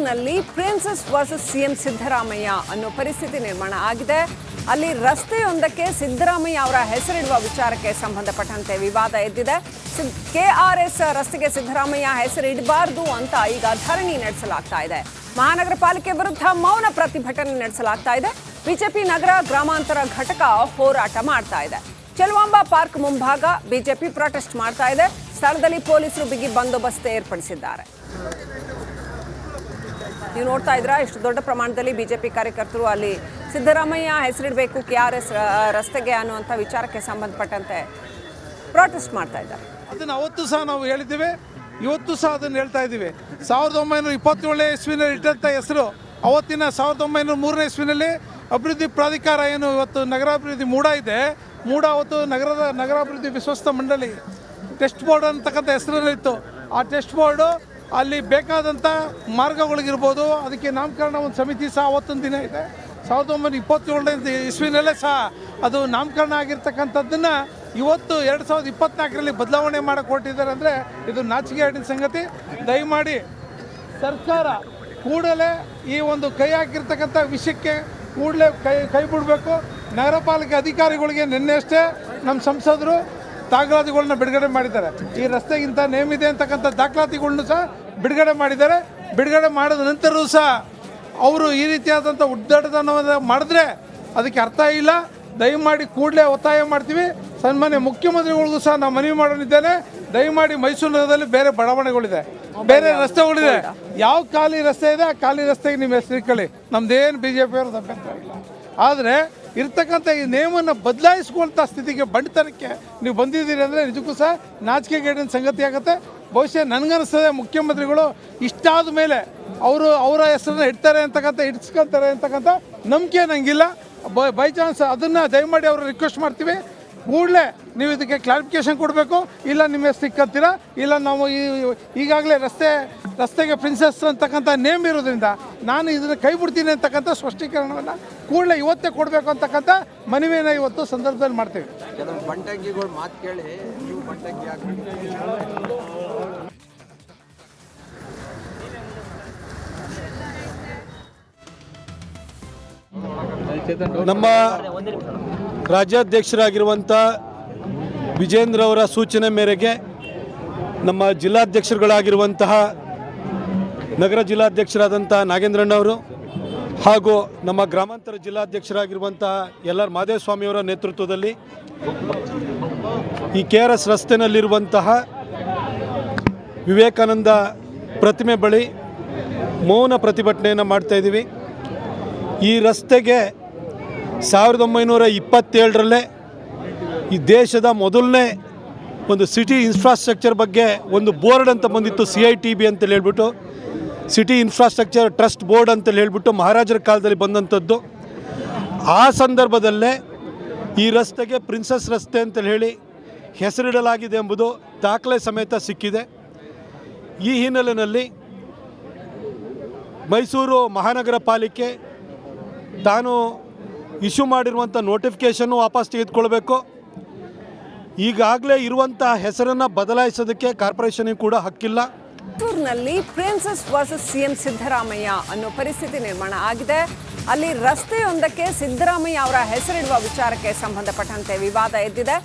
ನಲ್ಲಿ princess versus CM Siddaramaiah ಅನ್ನೋ ಪರಿಸ್ಥಿತಿ ನಿರ್ಮಾಣ ಆಗಿದೆ. ಅಲ್ಲಿ ರಸ್ತೆಯೊಂದಕ್ಕೆ ಸಿದ್ದರಾಮಯ್ಯ ಅವರ ಹೆಸರಿಡುವ ವಿಚಾರಕ್ಕೆ ಸಂಬಂಧಪಟ್ಟಂತೆ ವಿವಾದ ಎದ್ದಿದೆ. ಕೆಆರ್ಎಸ್ ರಸ್ತೆಗೆ ಸಿದ್ದರಾಮಯ್ಯ ಹೆಸರಿಡಬಾರದು ಅಂತ ಈಗ ಧರಣಿ ನಡೆಸಲಾಗ್ತಾ ಇದೆ. ಮಹಾನಗರ ಪಾಲಿಕೆ ವಿರುದ್ಧ ಮೌನ ಪ್ರತಿಭಟನೆ ನಡೆಸಲಾಗ್ತಾ ಇದೆ. ಬಿಜೆಪಿ ನಗರ ಗ್ರಾಮಾಂತರ ಘಟಕ ಹೋರಾಟ ಮಾಡ್ತಾ ಇದೆ. ಚೆಲುವಾಂಬ ಪಾರ್ಕ್ ಮುಂಭಾಗ ಬಿಜೆಪಿ ಪ್ರೊಟೆಸ್ಟ್ ಮಾಡ್ತಾ ಇದೆ. ಸ್ಥಳದಲ್ಲಿ ಪೊಲೀಸರು ಬಿಗಿ ಬಂದೋಬಸ್ತ್ ಏರ್ಪಡಿಸಿದ್ದಾರೆ. ನೀವು ನೋಡ್ತಾ ಇದ್ರಾ, ಇಷ್ಟು ದೊಡ್ಡ ಪ್ರಮಾಣದಲ್ಲಿ ಬಿಜೆಪಿ ಕಾರ್ಯಕರ್ತರು ಅಲ್ಲಿ ಸಿದ್ದರಾಮಯ್ಯ ಹೆಸರಿಡಬೇಕು ಕೆಆರ್ಎಸ್ ರಸ್ತೆಗೆ ಅನ್ನುವಂಥ ವಿಚಾರಕ್ಕೆ ಸಂಬಂಧಪಟ್ಟಂತೆ ಪ್ರೊಟೆಸ್ಟ್ ಮಾಡ್ತಾ ಇದ್ದಾರೆ. ಅದನ್ನು ಅವತ್ತು ಸಹ ನಾವು ಹೇಳಿದ್ದೇವೆ, ಇವತ್ತು ಸಹ ಅದನ್ನು ಹೇಳ್ತಾ ಇದ್ದೀವಿ. 1927 ಇಸ್ವಿನಲ್ಲಿ ಇಟ್ಟಂಥ ಹೆಸರು ಅವತ್ತಿನ 1903 ಇಸ್ವಿನಲ್ಲಿ ಅಭಿವೃದ್ಧಿ ಪ್ರಾಧಿಕಾರ ಏನು ಇವತ್ತು ನಗರಾಭಿವೃದ್ಧಿ ಮೂಡ ಇದೆ, ಮೂಡ ಅವತ್ತು ನಗರಾಭಿವೃದ್ಧಿ ವಿಶ್ವಸ್ತ ಮಂಡಳಿ ಟೆಸ್ಟ್ ಬೋರ್ಡ್ ಅಂತಕ್ಕಂಥ ಹೆಸರಲ್ಲಿತ್ತು. ಆ ಟೆಸ್ಟ್ ಬೋರ್ಡು ಅಲ್ಲಿ ಬೇಕಾದಂಥ ಮಾರ್ಗಗಳಿಗಿರ್ಬೋದು, ಅದಕ್ಕೆ ನಾಮಕರಣ ಒಂದು ಸಮಿತಿ ಸಹ ಅವತ್ತೊಂದು ದಿನ ಇದೆ. 1927 ಇಸ್ವಿನಲ್ಲೇ ಸಹ ಅದು ನಾಮಕರಣ ಆಗಿರ್ತಕ್ಕಂಥದ್ದನ್ನು ಇವತ್ತು 2024ರಲ್ಲಿ ಬದಲಾವಣೆ ಮಾಡೋಕ್ಕೆ ಹೊರಟಿದ್ದಾರೆ ಅಂದರೆ ಇದು ನಾಚಿಕೆಗೇಡಿನ ಸಂಗತಿ. ದಯಮಾಡಿ ಸರ್ಕಾರ ಕೂಡಲೇ ಈ ಒಂದು ಕೈ ಹಾಕಿರ್ತಕ್ಕಂಥ ವಿಷಯಕ್ಕೆ ಕೂಡಲೇ ಕೈ ಬಿಡಬೇಕು. ನಗರ ಪಾಲಿಕೆ ಅಧಿಕಾರಿಗಳಿಗೆ ನಿನ್ನೆ ಅಷ್ಟೇ ನಮ್ಮ ಸಂಸದರು ದಾಖಲಾತಿಗಳನ್ನ ಬಿಡುಗಡೆ ಮಾಡಿದ್ದಾರೆ. ಈ ರಸ್ತೆಗಿಂತ ನೇಮ್ ಇದೆ ಅಂತಕ್ಕಂಥ ದಾಖಲಾತಿಗಳನ್ನೂ ಸಹ ಬಿಡುಗಡೆ ಮಾಡಿದ್ದಾರೆ. ಬಿಡುಗಡೆ ಮಾಡಿದ ನಂತರವೂ ಸಹ ಅವರು ಈ ರೀತಿಯಾದಂಥ ಉದ್ದಾಟತನವನ್ನು ಮಾಡಿದ್ರೆ ಅದಕ್ಕೆ ಅರ್ಥ ಇಲ್ಲ. ದಯಮಾಡಿ ಕೂಡಲೇ ಒತ್ತಾಯ ಮಾಡ್ತೀವಿ. ಸನ್ಮಾನ್ಯ ಮುಖ್ಯಮಂತ್ರಿಗಳಿಗೂ ಸಹ ನಾವು ಮನವಿ ಮಾಡೋನಿದ್ದೇನೆ, ದಯಮಾಡಿ ಮೈಸೂರು ನಗರದಲ್ಲಿ ಬೇರೆ ಬಡಾವಣೆಗಳಿದೆ, ಬೇರೆ ರಸ್ತೆಗಳಿದೆ, ಯಾವ ಖಾಲಿ ರಸ್ತೆ ಇದೆ ಆ ಖಾಲಿ ರಸ್ತೆಗೆ ನಿಮ್ಮ ಹೆಸರು ಇಟ್ಕೊಳ್ಳಿ, ನಮ್ದೇನು BJP ಅವ್ರದ್ದು ಅಭ್ಯಂತರ ಇಲ್ಲ. ಆದರೆ ಇರ್ತಕ್ಕಂಥ ಈ ನೇಮನ್ನು ಬದಲಾಯಿಸುವಂಥ ಸ್ಥಿತಿಗೆ ಬಂಡತನಕ್ಕೆ ನೀವು ಬಂದಿದ್ದೀರಿ ಅಂದರೆ ನಿಜಕ್ಕೂ ಸಹ ನಾಚಿಕೆಗೇಡಿನ ಸಂಗತಿ ಆಗುತ್ತೆ. ಬಹುಶಃ ನನಗನ್ನಿಸ್ತದೆ ಮುಖ್ಯಮಂತ್ರಿಗಳು ಇಷ್ಟಾದ ಮೇಲೆ ಅವರ ಹೆಸರನ್ನ ಇಡ್ಸ್ಕೊತಾರೆ ಅಂತಕ್ಕಂಥ ನಂಬಿಕೆ ನನಗಿಲ್ಲ. ಬೈ ಚಾನ್ಸ್ ಅದನ್ನು ದಯಮಾಡಿ ಅವರು ರಿಕ್ವೆಸ್ಟ್ ಮಾಡ್ತೀವಿ, ಕೂಡಲೇ ನೀವು ಇದಕ್ಕೆ ಕ್ಲಾರಿಫಿಕೇಶನ್ ಕೊಡಬೇಕು. ಇಲ್ಲ ನಿಮ್ಮ ಹೆಸರು ಇಕ್ಕತ್ತೀರಾ, ಇಲ್ಲ ನಾವು ಈಗಾಗಲೇ ರಸ್ತೆಗೆ ಪ್ರಿನ್ಸಸ್ ಅಂತಕ್ಕಂಥ ನೇಮ್ ಇರೋದ್ರಿಂದ ನಾನು ಇದನ್ನು ಕೈ ಬಿಡ್ತೀನಿ ಅಂತಕ್ಕಂಥ ಸ್ಪಷ್ಟೀಕರಣವನ್ನು ಕೂಡಲೇ ಇವತ್ತೇ ಕೊಡಬೇಕು ಅಂತಕ್ಕಂಥ ಮನವಿಯನ್ನು ಇವತ್ತು ಸಂದರ್ಭದಲ್ಲಿ ಮಾಡ್ತೀವಿ. ಕೆಲವು ಬಂಟಂಗಿಗಳು ಮಾತು ಕೇಳಿ ನೀವು ಬಂಟಂಗಿ ನಮ್ಮ ರಾಜ್ಯಾಧ್ಯಕ್ಷರಾಗಿರುವಂಥ ವಿಜೇಂದ್ರ ಅವರ ಸೂಚನೆ ಮೇರೆಗೆ ನಮ್ಮ ಜಿಲ್ಲಾಧ್ಯಕ್ಷರುಗಳಾಗಿರುವಂತಹ ನಗರ ಜಿಲ್ಲಾಧ್ಯಕ್ಷರಾದಂಥ ನಾಗೇಂದ್ರಣ್ಣವರು ಹಾಗೂ ನಮ್ಮ ಗ್ರಾಮಾಂತರ ಜಿಲ್ಲಾಧ್ಯಕ್ಷರಾಗಿರುವಂತಹ LR ಮಾದೇವಸ್ವಾಮಿಯವರ ನೇತೃತ್ವದಲ್ಲಿ ಈ KRS ರಸ್ತೆಯಲ್ಲಿರುವಂತಹ ವಿವೇಕಾನಂದ ಪ್ರತಿಮೆ ಬಳಿ ಮೌನ ಪ್ರತಿಭಟನೆಯನ್ನು ಮಾಡ್ತಾಯಿದ್ದೀವಿ. ಈ ರಸ್ತೆಗೆ 1927ರಲ್ಲೇ ಈ ದೇಶದ ಮೊದಲನೇ ಒಂದು ಸಿಟಿ ಇನ್ಫ್ರಾಸ್ಟ್ರಕ್ಚರ್ ಬಗ್ಗೆ ಒಂದು ಬೋರ್ಡ್ ಅಂತ ಬಂದಿತ್ತು, CITB ಅಂತೇಳಿ ಹೇಳ್ಬಿಟ್ಟು, ಸಿಟಿ ಇನ್ಫ್ರಾಸ್ಟ್ರಕ್ಚರ್ ಟ್ರಸ್ಟ್ ಬೋರ್ಡ್ ಅಂತೇಳಿ ಹೇಳ್ಬಿಟ್ಟು ಮಹಾರಾಜರ ಕಾಲದಲ್ಲಿ ಬಂದಂಥದ್ದು. ಆ ಸಂದರ್ಭದಲ್ಲೇ ಈ ರಸ್ತೆಗೆ ಪ್ರಿನ್ಸಸ್ ರಸ್ತೆ ಅಂತೇಳಿ ಹೇಳಿ ಹೆಸರಿಡಲಾಗಿದೆ ಎಂಬುದು ದಾಖಲೆ ಸಮೇತ ಸಿಕ್ಕಿದೆ. ಈ ಹಿನ್ನೆಲೆಯಲ್ಲಿ ಮೈಸೂರು ಮಹಾನಗರ ಪಾಲಿಕೆ ತಾನು ಇಶ್ಯೂ ಮಾಡಿರುವಂಥ ನೋಟಿಫಿಕೇಷನ್ನು ವಾಪಸ್ ತೆಗೆದುಕೊಳ್ಬೇಕು. ಈಗಾಗಲೇ ಇರುವಂಥ ಹೆಸರನ್ನು ಬದಲಾಯಿಸೋದಕ್ಕೆ ಕಾರ್ಪೊರೇಷನಿಗೆ ಕೂಡ ಹಕ್ಕಿಲ್ಲ. ನಲ್ಲಿ ಪ್ರಿನ್ಸಸ್ ವರ್ಸಸ್ ಸಿಎಂ ಸಿದ್ದರಾಮಯ್ಯ ಅನ್ನೋ ಪರಿಸ್ಥಿತಿ ನಿರ್ಮಾಣ ಆಗಿದೆ. ಅಲ್ಲಿ ರಸ್ತೆಯೊಂದಕ್ಕೆ ಸಿದ್ದರಾಮಯ್ಯ ಅವರ ಹೆಸರಿಡುವ ವಿಚಾರಕ್ಕೆ ಸಂಬಂಧಪಟ್ಟಂತೆ ವಿವಾದ ಎದ್ದಿದೆ.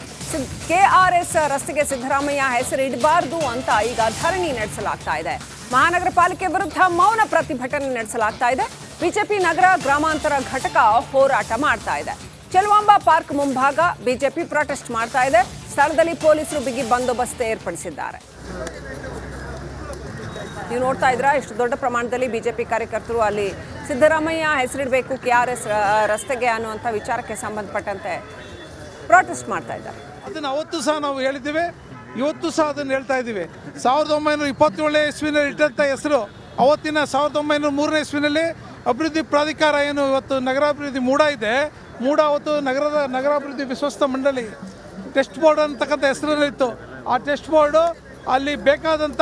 ಕೆಆರ್ಎಸ್ ರಸ್ತೆಗೆ ಸಿದ್ದರಾಮಯ್ಯ ಹೆಸರಿಡಬಾರದು ಅಂತ ಈಗ ಧರಣಿ ನಡೆಸಲಾಗ್ತಾ ಇದೆ. ಮಹಾನಗರ ಪಾಲಿಕೆ ವಿರುದ್ಧ ಮೌನ ಪ್ರತಿಭಟನೆ ನಡೆಸಲಾಗ್ತಾ ಇದೆ. ಬಿಜೆಪಿ ನಗರ ಗ್ರಾಮಾಂತರ ಘಟಕ ಹೋರಾಟ ಮಾಡ್ತಾ ಇದೆ. ಚೆಲುವಾಂಬ ಪಾರ್ಕ್ ಮುಂಭಾಗ ಬಿಜೆಪಿ ಪ್ರೊಟೆಸ್ಟ್ ಮಾಡ್ತಾ ಇದೆ. ಸ್ಥಳದಲ್ಲಿ ಪೊಲೀಸರು ಬಿಗಿ ಬಂದೋಬಸ್ತ್ ಏರ್ಪಡಿಸಿದ್ದಾರೆ. ನೀವು ನೋಡ್ತಾ ಇದ್ರಾ, ಇಷ್ಟು ದೊಡ್ಡ ಪ್ರಮಾಣದಲ್ಲಿ ಬಿಜೆಪಿ ಕಾರ್ಯಕರ್ತರು ಅಲ್ಲಿ ಸಿದ್ದರಾಮಯ್ಯ ಹೆಸರಿಡಬೇಕು ಕೆಆರ್ಎಸ್ ರಸ್ತೆಗೆ ಅನ್ನುವಂಥ ವಿಚಾರಕ್ಕೆ ಸಂಬಂಧಪಟ್ಟಂತೆ ಪ್ರೊಟೆಸ್ಟ್ ಮಾಡ್ತಾ ಇದ್ದಾರೆ. ಅದನ್ನು ಅವತ್ತು ಸಹ ನಾವು ಹೇಳಿದ್ದೇವೆ, ಇವತ್ತು ಸಹ ಅದನ್ನು ಹೇಳ್ತಾ ಇದ್ದೀವಿ. 1927 ಇಸ್ವಿನಲ್ಲಿ ಇಟ್ಟಂಥ ಹೆಸರು ಅವತ್ತಿನ 1903 ಇಸ್ವಿನಲ್ಲಿ ಅಭಿವೃದ್ಧಿ ಪ್ರಾಧಿಕಾರ ಏನು ಇವತ್ತು ನಗರಾಭಿವೃದ್ಧಿ ಮೂಡ ಇದೆ, ಮೂಡ ಅವತ್ತು ನಗರಾಭಿವೃದ್ಧಿ ವಿಶ್ವಸ್ತ ಮಂಡಳಿ ಟೆಸ್ಟ್ ಬೋರ್ಡ್ ಅಂತಕ್ಕಂಥ ಹೆಸರಲ್ಲಿತ್ತು. ಆ ಟೆಸ್ಟ್ ಬೋರ್ಡು ಅಲ್ಲಿ ಬೇಕಾದಂಥ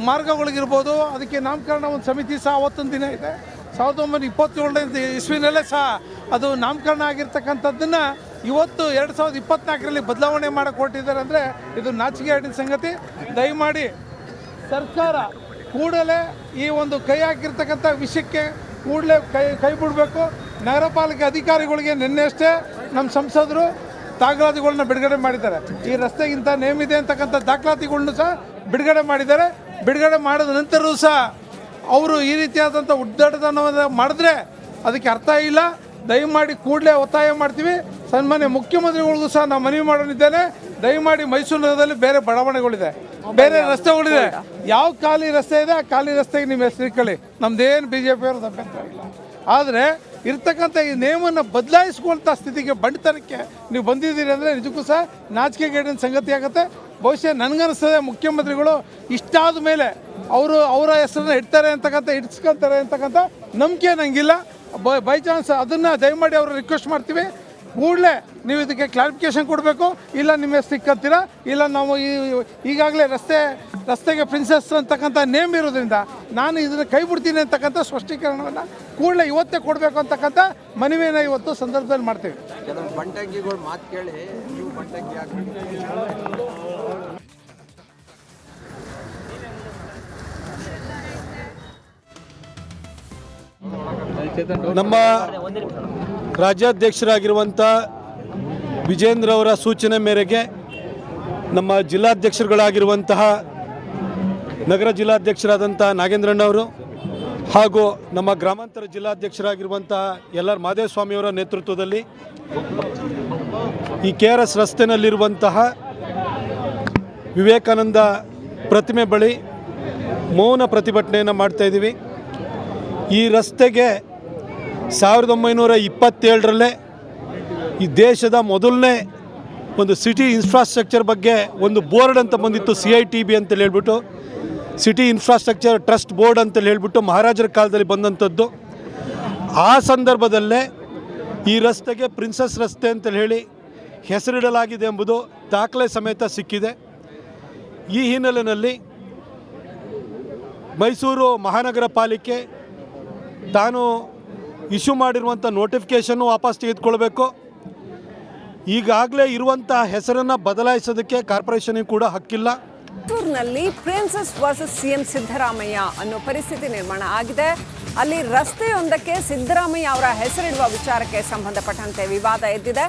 ಮಾರ್ಗಗಳಿಗಿರ್ಬೋದು, ಅದಕ್ಕೆ ನಾಮಕರಣ ಒಂದು ಸಮಿತಿ ಸಹ ಅವತ್ತೊಂದು ದಿನ ಇದೆ. 1927 ಇಸ್ವಿನಲ್ಲೇ ಸಹ ಅದು ನಾಮಕರಣ ಆಗಿರ್ತಕ್ಕಂಥದ್ದನ್ನು ಇವತ್ತು 2024ರಲ್ಲಿ ಬದಲಾವಣೆ ಮಾಡೋಕ್ಕೆ ಹೊರಟಿದ್ದಾರೆ ಅಂದರೆ ಇದು ನಾಚಿಕೆಗೇಡಿನ ಸಂಗತಿ. ದಯಮಾಡಿ ಸರ್ಕಾರ ಕೂಡಲೇ ಈ ಒಂದು ಕೈ ಹಾಕಿರ್ತಕ್ಕಂಥ ವಿಷಯಕ್ಕೆ ಕೂಡಲೇ ಕೈ ಬಿಡಬೇಕು. ನಗರ ಪಾಲಿಕೆ ಅಧಿಕಾರಿಗಳಿಗೆ ನಿನ್ನೆ ಅಷ್ಟೇ ನಮ್ಮ ಸಂಸದರು ದಾಖಲಾತಿಗಳನ್ನ ಬಿಡುಗಡೆ ಮಾಡಿದ್ದಾರೆ. ಈ ರಸ್ತೆಗಿಂತ ನೇಮ್ ಇದೆ ಅಂತಕ್ಕಂಥ ದಾಖಲಾತಿಗಳನ್ನೂ ಸಹ ಬಿಡುಗಡೆ ಮಾಡಿದ್ದಾರೆ. ಬಿಡುಗಡೆ ಮಾಡಿದ ನಂತರವೂ ಸಹ ಅವರು ಈ ರೀತಿಯಾದಂಥ ಉದ್ದಟತನವನ್ನು ಮಾಡಿದ್ರೆ ಅದಕ್ಕೆ ಅರ್ಥ ಇಲ್ಲ. ದಯಮಾಡಿ ಕೂಡಲೇ ಒತ್ತಾಯ ಮಾಡ್ತೀವಿ. ಸನ್ಮಾನ್ಯ ಮುಖ್ಯಮಂತ್ರಿಗಳಿಗೂ ಸಹ ನಾವು ಮನವಿ ಮಾಡಲಿದ್ದೇನೆ. ದಯಮಾಡಿ ಮೈಸೂರು ನಗರದಲ್ಲಿ ಬೇರೆ ಬಡಾವಣೆಗಳಿದೆ, ಬೇರೆ ರಸ್ತೆಗಳಿದೆ. ಯಾವ ಖಾಲಿ ರಸ್ತೆ ಇದೆ ಆ ಖಾಲಿ ರಸ್ತೆಗೆ ನಿಮ್ಮ ಹೆಸರು ಇಟ್ಕೊಳ್ಳಿ, ನಮ್ದೇನು BJP ಅವ್ರದ್ದು ಅಭ್ಯಂತರ ಇಲ್ಲ. ಆದರೆ ಇರ್ತಕ್ಕಂಥ ಈ ನೇಮನ್ನು ಬದಲಾಯಿಸುವಂಥ ಸ್ಥಿತಿಗೆ ಬಂಡತನಕ್ಕೆ ನೀವು ಬಂದಿದ್ದೀರಿ ಅಂದರೆ ನಿಜಕ್ಕೂ ಸಹ ನಾಚಿಕೆಗೇಡಿನ ಸಂಗತಿ ಆಗುತ್ತೆ. ಬಹುಶಃ ನನಗನ್ನಿಸ್ತದೆ ಮುಖ್ಯಮಂತ್ರಿಗಳು ಇಷ್ಟಾದ ಮೇಲೆ ಅವರ ಹೆಸರನ್ನ ಇಟ್ಸ್ಕೊತಾರೆ ಅಂತಕ್ಕಂಥ ನಂಬಿಕೆ ನನಗಿಲ್ಲ. ಬೈ ಚಾನ್ಸ್ ಅದನ್ನು ದಯಮಾಡಿ ಅವರು ರಿಕ್ವೆಸ್ಟ್ ಮಾಡ್ತೀವಿ, ಕೂಡಲೇ ನೀವು ಇದಕ್ಕೆ ಕ್ಲಾರಿಫಿಕೇಶನ್ ಕೊಡಬೇಕು. ಇಲ್ಲ ನಿಮ್ಮ ಹೆಸರು ಇಕ್ಕತ್ತೀರಾ, ಇಲ್ಲ ನಾವು ಈಗಾಗಲೇ ರಸ್ತೆಗೆ ಪ್ರಿನ್ಸೆಸ್ ಅಂತಕ್ಕಂಥ ನೇಮ್ ಇರೋದ್ರಿಂದ ನಾನು ಇದನ್ನು ಕೈ ಬಿಡ್ತೀನಿ ಅಂತಕ್ಕಂಥ ಸ್ಪಷ್ಟೀಕರಣವನ್ನು ಕೂಡಲೇ ಇವತ್ತೇ ಕೊಡಬೇಕು ಅಂತಕ್ಕಂಥ ಮನವಿಯನ್ನು ಇವತ್ತು ಸಂದರ್ಭದಲ್ಲಿ ಮಾಡ್ತೀವಿ. ಕೆಲವು ಬಂಟಂಗಿಗಳು ಮಾತು ಕೇಳಿ ನೀವು ಬಂಟಂಗಿ ಹಾಕಿ ನಮ್ಮ ರಾಜ್ಯಾಧ್ಯಕ್ಷರಾಗಿರುವಂಥ ವಿಜೇಂದ್ರ ಅವರ ಸೂಚನೆ ಮೇರೆಗೆ ನಮ್ಮ ಜಿಲ್ಲಾಧ್ಯಕ್ಷರುಗಳಾಗಿರುವಂತಹ ನಗರ ಜಿಲ್ಲಾಧ್ಯಕ್ಷರಾದಂಥ ನಾಗೇಂದ್ರಣ್ಣವರು ಹಾಗೂ ನಮ್ಮ ಗ್ರಾಮಾಂತರ ಜಿಲ್ಲಾಧ್ಯಕ್ಷರಾಗಿರುವಂತಹ LR ಮಾದೇಸ್ವಾಮಿಯವರ ನೇತೃತ್ವದಲ್ಲಿ ಈ KRS ರಸ್ತೆಯಲ್ಲಿರುವಂತಹ ವಿವೇಕಾನಂದ ಪ್ರತಿಮೆ ಬಳಿ ಮೌನ ಪ್ರತಿಭಟನೆಯನ್ನು ಮಾಡ್ತಾಯಿದ್ದೀವಿ. ಈ ರಸ್ತೆಗೆ 1927ರಲ್ಲೇ ಈ ದೇಶದ ಮೊದಲನೇ ಒಂದು ಸಿಟಿ ಇನ್ಫ್ರಾಸ್ಟ್ರಕ್ಚರ್ ಬಗ್ಗೆ ಒಂದು ಬೋರ್ಡ್ ಅಂತ ಬಂದಿತ್ತು, CITB ಅಂತೇಳಿ ಹೇಳ್ಬಿಟ್ಟು, ಸಿಟಿ ಇನ್ಫ್ರಾಸ್ಟ್ರಕ್ಚರ್ ಟ್ರಸ್ಟ್ ಬೋರ್ಡ್ ಅಂತೇಳಿ ಹೇಳ್ಬಿಟ್ಟು ಮಹಾರಾಜರ ಕಾಲದಲ್ಲಿ ಬಂದಂಥದ್ದು. ಆ ಸಂದರ್ಭದಲ್ಲೇ ಈ ರಸ್ತೆಗೆ ಪ್ರಿನ್ಸಸ್ ರಸ್ತೆ ಅಂತೇಳಿ ಹೇಳಿ ಹೆಸರಿಡಲಾಗಿದೆ ಎಂಬುದು ದಾಖಲೆ ಸಮೇತ ಸಿಕ್ಕಿದೆ. ಈ ಹಿನ್ನೆಲೆಯಲ್ಲಿ ಮೈಸೂರು ಮಹಾನಗರ ಪಾಲಿಕೆ ತಾನು ಇಶ್ಯೂ ಮಾಡಿರುವಂಥ ನೋಟಿಫಿಕೇಷನ್ನು ವಾಪಸ್ ತೆಗೆದುಕೊಳ್ಬೇಕು. ಈಗಾಗಲೇ ಇರುವಂಥ ಹೆಸರನ್ನು ಬದಲಾಯಿಸೋದಕ್ಕೆ ಕಾರ್ಪೊರೇಷನಿಗೆ ಕೂಡ ಹಕ್ಕಿಲ್ಲ. ಮೈಸೂರಿನಲ್ಲಿ ಪ್ರಿನ್ಸಸ್ ವರ್ಸಸ್ CM ಸಿದ್ದರಾಮಯ್ಯ ಅನ್ನೋ ಪರಿಸ್ಥಿತಿ ನಿರ್ಮಾಣ ಆಗಿದೆ. ಅಲ್ಲಿ ರಸ್ತೆಯೊಂದಕ್ಕೆ ಸಿದ್ದರಾಮಯ್ಯ ಅವರ ಹೆಸರಿಡುವ ವಿಚಾರಕ್ಕೆ ಸಂಬಂಧಪಟ್ಟಂತೆ ವಿವಾದ ಎದ್ದಿದೆ.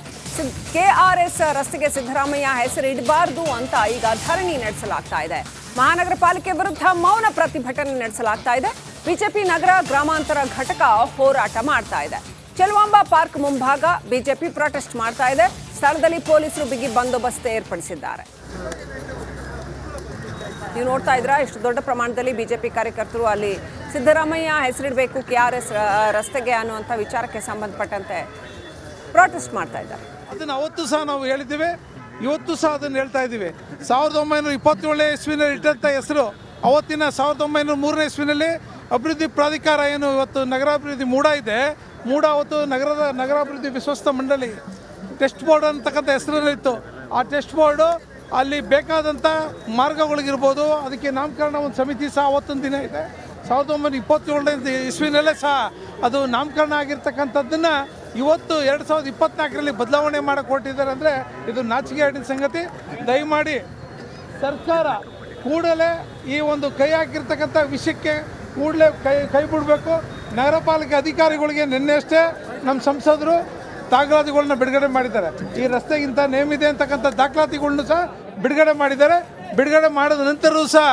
KRS ರಸ್ತೆಗೆ ಸಿದ್ದರಾಮಯ್ಯ ಹೆಸರಿಡಬಾರ್ದು ಅಂತ ಈಗ ಧರಣಿ ನಡೆಸಲಾಗ್ತಾ ಇದೆ. ಮಹಾನಗರ ಪಾಲಿಕೆ ವಿರುದ್ಧ ಮೌನ ಪ್ರತಿಭಟನೆ ನಡೆಸಲಾಗ್ತಾ ಇದೆ. ಬಿಜೆಪಿ ನಗರ ಗ್ರಾಮಾಂತರ ಘಟಕ ಹೋರಾಟ ಮಾಡ್ತಾ ಇದೆ. ಚೆಲುವಾಂಬ ಪಾರ್ಕ್ ಮುಂಭಾಗ ಬಿಜೆಪಿ ಪ್ರೊಟೆಸ್ಟ್ ಮಾಡ್ತಾ ಇದೆ. ಸ್ಥಳದಲ್ಲಿ ಪೊಲೀಸರು ಬಿಗಿ ಬಂದೋಬಸ್ತ್ ಏರ್ಪಡಿಸಿದ್ದಾರೆ. ನೀವು ನೋಡ್ತಾ ಇದ್ರಾ ಇಷ್ಟು ದೊಡ್ಡ ಪ್ರಮಾಣದಲ್ಲಿ ಬಿಜೆಪಿ ಕಾರ್ಯಕರ್ತರು ಅಲ್ಲಿ ಸಿದ್ದರಾಮಯ್ಯ ಹೆಸರಿಡಬೇಕು KRS ರಸ್ತೆಗೆ ಅನ್ನುವಂಥ ವಿಚಾರಕ್ಕೆ ಸಂಬಂಧಪಟ್ಟಂತೆ ಪ್ರೊಟೆಸ್ಟ್ ಮಾಡ್ತಾ ಇದ್ದಾರೆ. ಅದನ್ನು ಅವತ್ತು ಸಹ ನಾವು ಹೇಳಿದ್ದೀವಿ, ಇವತ್ತು ಸಹ ಅದನ್ನು ಹೇಳ್ತಾ ಇದ್ದೀವಿ. 1927 ಇಸ್ವಿನಲ್ಲಿ ಇಟ್ಟಂಥ ಹೆಸರು ಅವತ್ತಿನ 1903 ಇಸ್ವಿನಲ್ಲಿ ಅಭಿವೃದ್ಧಿ ಪ್ರಾಧಿಕಾರ ಏನು ಇವತ್ತು ನಗರಾಭಿವೃದ್ಧಿ ಮೂಡ ಇದೆ, ಮೂಡ ಅವತ್ತು ನಗರಾಭಿವೃದ್ಧಿ ವಿಶ್ವಸ್ತ ಮಂಡಳಿ ಟೆಸ್ಟ್ ಬೋರ್ಡ್ ಅಂತಕ್ಕಂಥ ಹೆಸರಲ್ಲಿತ್ತು. ಆ ಟೆಸ್ಟ್ ಬೋರ್ಡು ಅಲ್ಲಿ ಬೇಕಾದಂಥ ಮಾರ್ಗಗಳಿಗಿರ್ಬೋದು, ಅದಕ್ಕೆ ನಾಮಕರಣ ಒಂದು ಸಮಿತಿ ಸಹ ಅವತ್ತೊಂದು ದಿನ ಇದೆ. 1927 ಇಸ್ವಿನಲ್ಲೇ ಸಹ ಅದು ನಾಮಕರಣ ಆಗಿರ್ತಕ್ಕಂಥದ್ದನ್ನು ಇವತ್ತು 2024ರಲ್ಲಿ ಬದಲಾವಣೆ ಮಾಡೋಕ್ಕೆ ಹೊರಟಿದ್ದಾರೆ ಅಂದರೆ ಇದು ನಾಚಿಕೆಗೇಡಿನ ಸಂಗತಿ. ದಯಮಾಡಿ ಸರ್ಕಾರ ಕೂಡಲೇ ಈ ಒಂದು ಕೈ ಹಾಕಿರ್ತಕ್ಕಂಥ ವಿಷಯಕ್ಕೆ ಕೂಡಲೇ ಕೈ ಬಿಡಬೇಕು. ನಗರ ಪಾಲಿಕೆ ಅಧಿಕಾರಿಗಳಿಗೆ ನಿನ್ನೆ ಅಷ್ಟೇ ನಮ್ಮ ಸಂಸದರು ದಾಖಲಾತಿಗಳನ್ನ ಬಿಡುಗಡೆ ಮಾಡಿದ್ದಾರೆ. ಈ ರಸ್ತೆಗಿಂತ ನೇಮ್ ಇದೆ ಅಂತಕ್ಕಂಥ ದಾಖಲಾತಿಗಳನ್ನೂ ಸಹ ಬಿಡುಗಡೆ ಮಾಡಿದ್ದಾರೆ. ಬಿಡುಗಡೆ ಮಾಡಿದ ನಂತರವೂ ಸಹ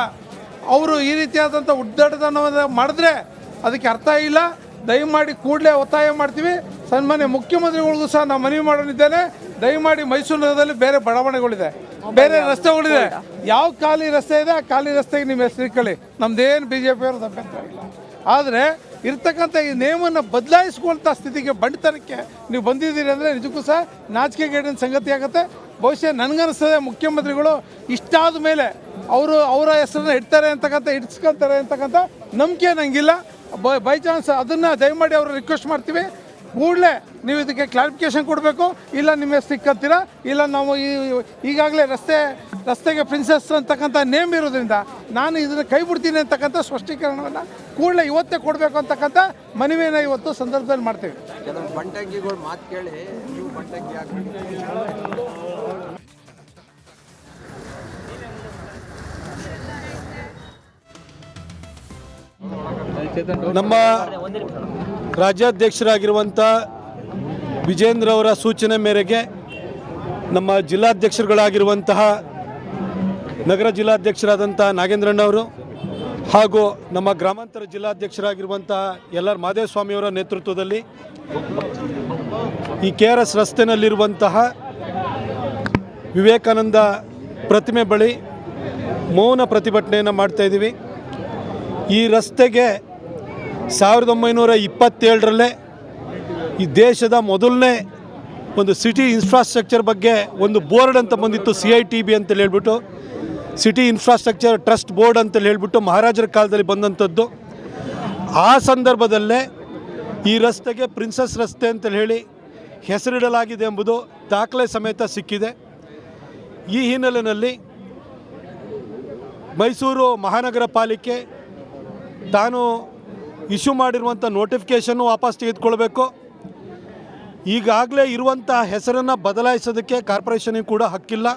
ಅವರು ಈ ರೀತಿಯಾದಂಥ ಉದ್ದಟತನವನ್ನು ಮಾಡಿದ್ರೆ ಅದಕ್ಕೆ ಅರ್ಥ ಇಲ್ಲ. ದಯಮಾಡಿ ಕೂಡಲೇ ಒತ್ತಾಯ ಮಾಡ್ತೀವಿ. ಸನ್ಮಾನ್ಯ ಮುಖ್ಯಮಂತ್ರಿಗಳಿಗೂ ಸಹ ನಾವು ಮನವಿ ಮಾಡಲಿದ್ದೇನೆ. ದಯಮಾಡಿ ಮೈಸೂರು ನಗರದಲ್ಲಿ ಬೇರೆ ಬಡಾವಣೆಗಳಿದೆ, ಬೇರೆ ರಸ್ತೆಗಳಿದೆ. ಯಾವ ಖಾಲಿ ರಸ್ತೆ ಇದೆ ಆ ಖಾಲಿ ರಸ್ತೆಗೆ ನಿಮ್ಮ ಹೆಸರು ಇಟ್ಕೊಳ್ಳಿ, ನಮ್ದೇನು BJP ಅವ್ರದ್ದು ಅಭ್ಯಂತರ ಇಲ್ಲ. ಆದರೆ ಇರ್ತಕ್ಕಂಥ ಈ ನೇಮನ್ನು ಬದಲಾಯಿಸುವಂಥ ಸ್ಥಿತಿಗೆ ಬಂಡತನಕ್ಕೆ ನೀವು ಬಂದಿದ್ದೀರಿ ಅಂದರೆ ನಿಜಕ್ಕೂ ಸಹ ನಾಚಿಕೆಗೇಡಿನ ಸಂಗತಿ ಆಗುತ್ತೆ. ಬಹುಶಃ ನನಗನ್ನಿಸ್ತದೆ ಮುಖ್ಯಮಂತ್ರಿಗಳು ಇಷ್ಟಾದ ಮೇಲೆ ಅವರ ಹೆಸರನ್ನ ಇಟ್ಸ್ಕೊತಾರೆ ಅಂತಕ್ಕಂಥ ನಂಬಿಕೆ ನನಗಿಲ್ಲ. ಬೈ ಚಾನ್ಸ್ ಅದನ್ನು ದಯಮಾಡಿ ಅವರು ರಿಕ್ವೆಸ್ಟ್ ಮಾಡ್ತೀವಿ, ಕೂಡಲೇ ನೀವು ಇದಕ್ಕೆ ಕ್ಲಾರಿಫಿಕೇಶನ್ ಕೊಡಬೇಕು. ಇಲ್ಲ ನಿಮ್ಮ ಹೆಸರು ಇಕ್ಕತ್ತೀರಾ, ಇಲ್ಲ ನಾವು ಈಗಾಗಲೇ ರಸ್ತೆಗೆ ಪ್ರಿನ್ಸೆಸ್ ಅಂತಕ್ಕಂಥ ನೇಮ್ ಇರೋದ್ರಿಂದ ನಾನು ಇದನ್ನು ಕೈ ಬಿಡ್ತೀನಿ ಅಂತಕ್ಕಂಥ ಸ್ಪಷ್ಟೀಕರಣವನ್ನು ಕೂಡಲೇ ಇವತ್ತೇ ಕೊಡಬೇಕು ಅಂತಕ್ಕಂಥ ಮನವಿಯನ್ನು ಇವತ್ತು ಸಂದರ್ಭದಲ್ಲಿ ಮಾಡ್ತೀವಿ. ಕೆಲವು ಬಂಟಂಗಿಗಳು ಮಾತು ಕೇಳಿ ನೀವು ಬಂಟಂಗಿ ಹಾಕಿ ನಮ್ಮ ರಾಜ್ಯಾಧ್ಯಕ್ಷರಾಗಿರುವಂಥ ವಿಜೇಂದ್ರ ಅವರ ಸೂಚನೆ ಮೇರೆಗೆ ನಮ್ಮ ಜಿಲ್ಲಾಧ್ಯಕ್ಷರುಗಳಾಗಿರುವಂತಹ ನಗರ ಜಿಲ್ಲಾಧ್ಯಕ್ಷರಾದಂಥ ನಾಗೇಂದ್ರಣ್ಣವರು ಹಾಗೂ ನಮ್ಮ ಗ್ರಾಮಾಂತರ ಜಿಲ್ಲಾಧ್ಯಕ್ಷರಾಗಿರುವಂತಹ ಎಲ್.ಆರ್. ಮಾದೇಸ್ವಾಮಿಯವರ ನೇತೃತ್ವದಲ್ಲಿ ಈ KRS ರಸ್ತೆಯಲ್ಲಿರುವಂತಹ ವಿವೇಕಾನಂದ ಪ್ರತಿಮೆ ಬಳಿ ಮೌನ ಪ್ರತಿಭಟನೆಯನ್ನು ಮಾಡ್ತಾಯಿದ್ದೀವಿ. ಈ ರಸ್ತೆಗೆ 1927ರಲ್ಲೇ ಈ ದೇಶದ ಮೊದಲನೇ ಒಂದು ಸಿಟಿ ಇನ್ಫ್ರಾಸ್ಟ್ರಕ್ಚರ್ ಬಗ್ಗೆ ಒಂದು ಬೋರ್ಡ್ ಅಂತ ಬಂದಿತ್ತು, CITB ಅಂತೇಳಿ ಹೇಳ್ಬಿಟ್ಟು, ಸಿಟಿ ಇನ್ಫ್ರಾಸ್ಟ್ರಕ್ಚರ್ ಟ್ರಸ್ಟ್ ಬೋರ್ಡ್ ಅಂತೇಳಿ ಹೇಳ್ಬಿಟ್ಟು ಮಹಾರಾಜರ ಕಾಲದಲ್ಲಿ ಬಂದಂಥದ್ದು. ಆ ಸಂದರ್ಭದಲ್ಲೇ ಈ ರಸ್ತೆಗೆ ಪ್ರಿನ್ಸಸ್ ರಸ್ತೆ ಅಂತೇಳಿ ಹೇಳಿ ಹೆಸರಿಡಲಾಗಿದೆ ಎಂಬುದು ದಾಖಲೆ ಸಮೇತ ಸಿಕ್ಕಿದೆ. ಈ ಹಿನ್ನೆಲೆಯಲ್ಲಿ ಮೈಸೂರು ಮಹಾನಗರ ಪಾಲಿಕೆ ತಾನು ಇಶ್ಯೂ ಮಾಡಿರುವಂಥ ನೋಟಿಫಿಕೇಷನ್ನು ವಾಪಸ್ ತೆಗೆದುಕೊಳ್ಬೇಕು. ಈಗಾಗಲೇ ಇರುವಂಥ ಹೆಸರನ್ನು ಬದಲಾಯಿಸೋದಕ್ಕೆ ಕಾರ್ಪೊರೇಷನಿಗೆ ಕೂಡ ಹಕ್ಕಿಲ್ಲ.